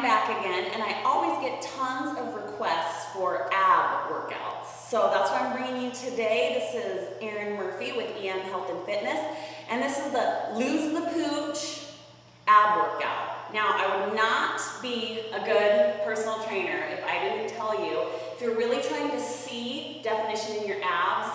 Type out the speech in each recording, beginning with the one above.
back again, and I always get tons of requests for ab workouts. So that's what I'm bringing you today. This is Erin Murphy with EM Health and Fitness, and this is the Lose the Pooch ab workout. Now, I would not be a good personal trainer if I didn't tell you, if you're really trying to see definition in your abs,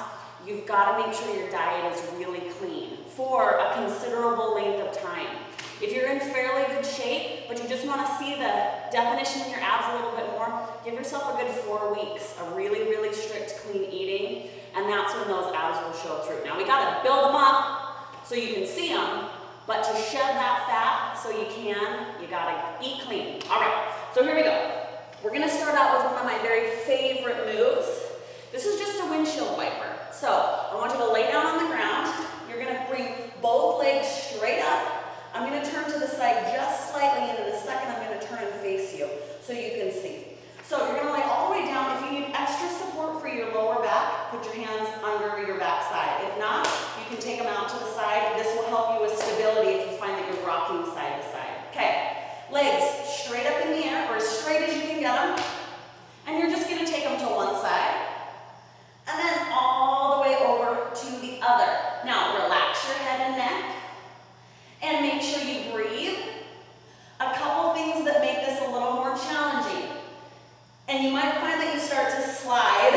you've got to make sure your diet is really clean for a considerable length of time. If you're in fairly good shape, but you just want to see the definition in your abs a little bit more, give yourself a good 4 weeks of really, really strict clean eating, and that's when those abs will show through. Now, we got to build them up so you can see them, but to shed that fat so you can, you got to eat clean. All right, so here we go. We're going to start out with one of my very favorite moves. This is just a windshield wiper. So I want you to lay down on the ground. You're going to bring both legs straight up. I'm going to turn to the side just slightly, and in a second I'm going to turn and face you so you can see. So you're going to lay all the way down. If you need extra support for your lower back, put your hands under your back side. If not, you can take them out to the side. This will help you with stability if you find that you're rocking side to side. Okay, legs straight up in the air, or as straight as you can get them. And you're just going to take them to one side, and then all the way over to the other. Now, relax your head and neck. And make sure you breathe. A couple things that make this a little more challenging. And you might find that you start to slide.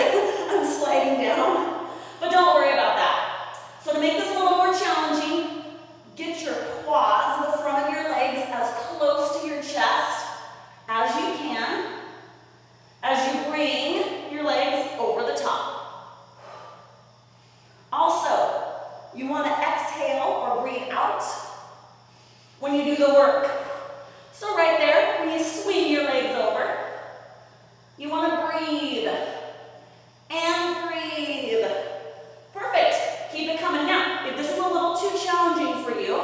I'm sliding down. But don't worry about that. So to make this a little more challenging, get your quads, the front of your legs, as close to your chest as you can, as you bring your legs over the top. Also, you want to exhale or breathe out when you do the work. So right there, when you swing your legs over, you want to breathe and breathe. Perfect. Keep it coming. Now, if this is a little too challenging for you,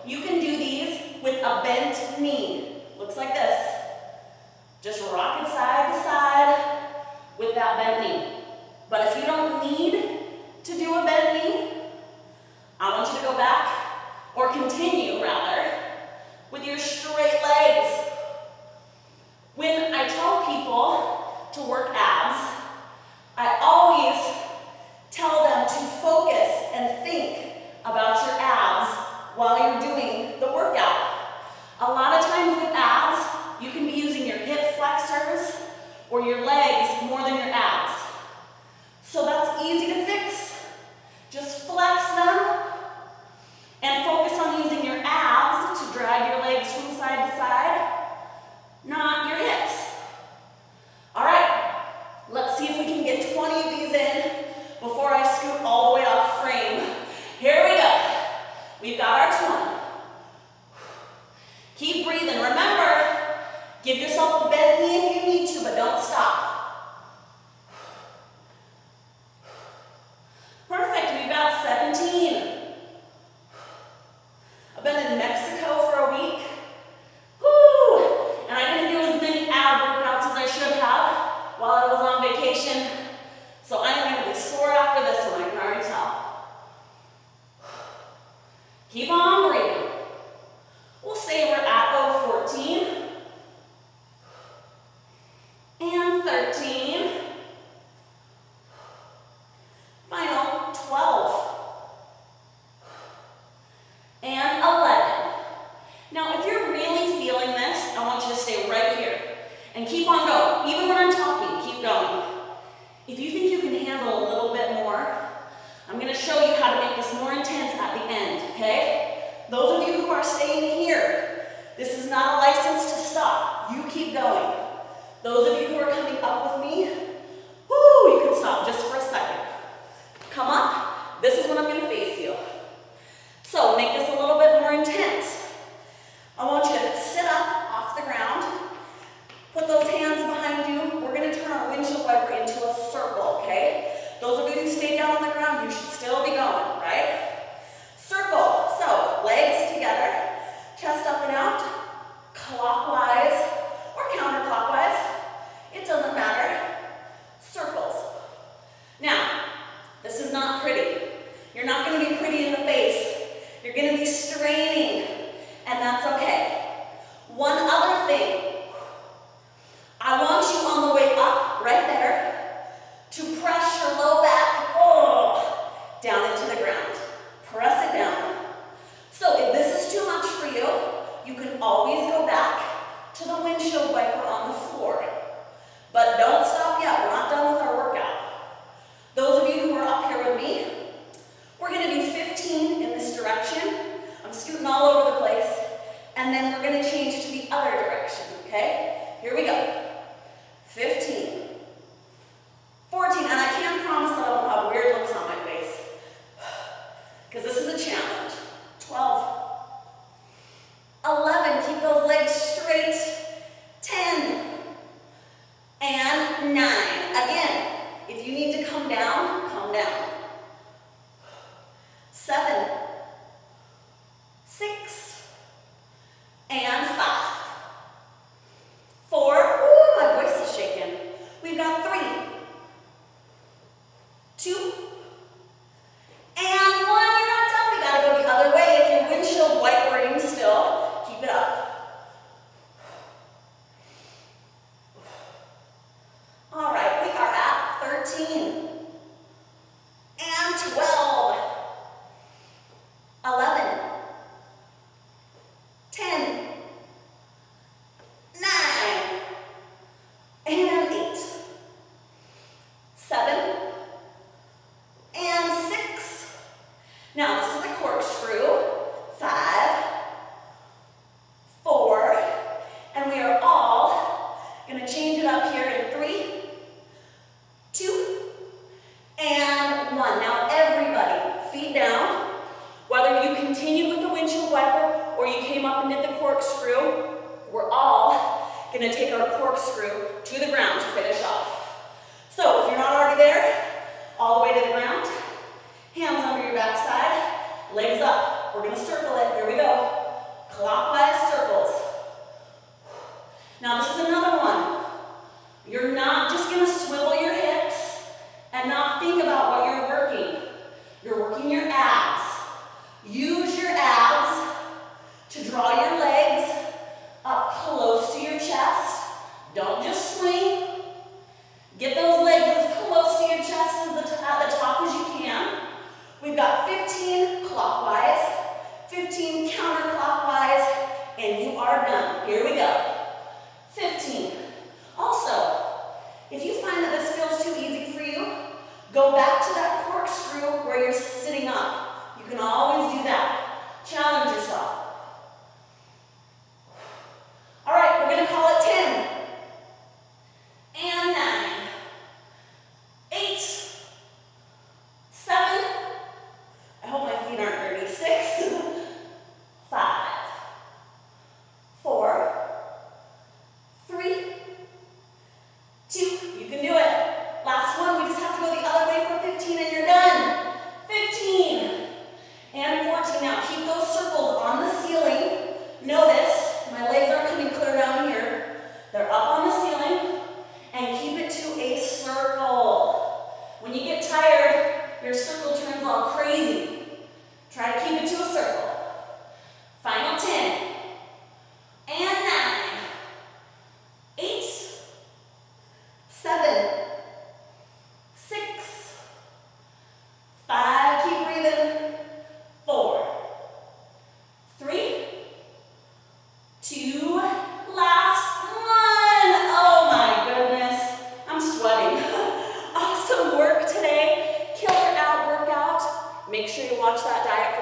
you can do these with a bent knee. Looks like this. Just rock it side to side with that bent knee. But if you don't need to do a bent knee, I want you to go back, or continue rather, with your straight legs. When I tell people to work abs, I always tell them to focus and think about your abs while you're doing the workout. A lot of times with abs, you can be using your hip flexors or your legs more than your abs. So that's easy to fix. Just flex them and focus on using your abs to drag your legs from side to side, not your hips. All right, let's see if we can get 20 of these in before I scoot all the way off frame. Here we go. We've got our 20. Keep breathing. Remember, give yourself a bent knee if you need to, but don't stop. Perfect, we've got 17. I've been in Mexico for a week. Woo! And I didn't do as many ab workouts as I should have while I was on vacation. So I am going to be sore after this one, I can already tell. Keep on breathing. We'll say we're at 14. And 13. Final 12. And 11. Now, if you're really feeling this, I want you to stay right here and keep on going. Even when I'm talking, keep going. If you think you can handle a little bit more, I'm going to show you how to make this more intense at the end, okay? Those of you who are staying here, this is not a license to stop. You keep going. Those of you who are coming up with me, whoo, you can stop just for a second. Come up. This is when I'm going to face you. So make this a little bit more intense. I want you to sit up off the ground. Put those hands behind you. We're going to turn our windshield wiper into a circle, okay? Those of you who stay down on the ground, you should still be going, right? Circle. So legs together, chest up and out, clockwise or counterclockwise. It doesn't matter. Circles. Now, this is not pretty. You're not going to be pretty in the face. You're going to be straining, and that's okay. One other thing, to the windshield wiper on the floor. But don't stop yet. We're not done with our workout. Those of you who are up here with me, we're going to do 15 in this direction. I'm scooting all over the place. And then we're going to change to the other direction, okay? Here we go. 15. 14, and I can promise that I won't have weird looks on my face, because this is a challenge. 12. 11, keep those legs straight. 10. And 9. Again, if you need to come down, come down. 7. 6. And 5. 4. Ooh, my voice is shaking. We've got 3. 2. And 1. You're not done. We gotta go the other way. If your windshield wipering still, keep it up. All right, we are at 13. And 12. 11. 10. 9. And 8. 7. And 6. Now this is the corkscrew. 5. 4. And we are all going to change it up here in 3, 2, and 1. Now everybody, feet down. Whether you continued with the windshield wiper or you came up and did the corkscrew, we're all going to take our corkscrew to the ground to finish off. So if you're not already there, all the way to the ground, hands under your backside, legs up. We're going to circle it. Here we go. Clockwise circles. Now this is another one. You're not just going to swivel your hips and not think about what you're working. You're working your abs. Use your abs to draw your legs up close to your chest. Don't just swing. Get those legs as close to your chest at the top as you can. We've got 15 clockwise, 15 counterclockwise, and you are done. Here we go. 15. Also, if you find that this feels too easy for you, go back to that corkscrew where you're sitting up. You can always do that. Challenge yourself. All right, we're going to call it 10. And 9. 8. 7. I hope my feet aren't dirty. 6. 5. 4. 3. 2. You can do it. Last one. We just have to go the other way for 15 and you're done. 15. And 14. Now keep those circles on the ceiling. Notice my legs are coming clear down here. They're up on the ceiling. And keep it to a circle. When you get tired, your circle turns all crazy. Try to keep it to a circle. Final 10. And 9. 8. 7. 6. 5. Keep breathing. 4. 3. 2. Last one. Oh my goodness. I'm sweating. Awesome work today. Killer ab workout. Make sure you watch that diet for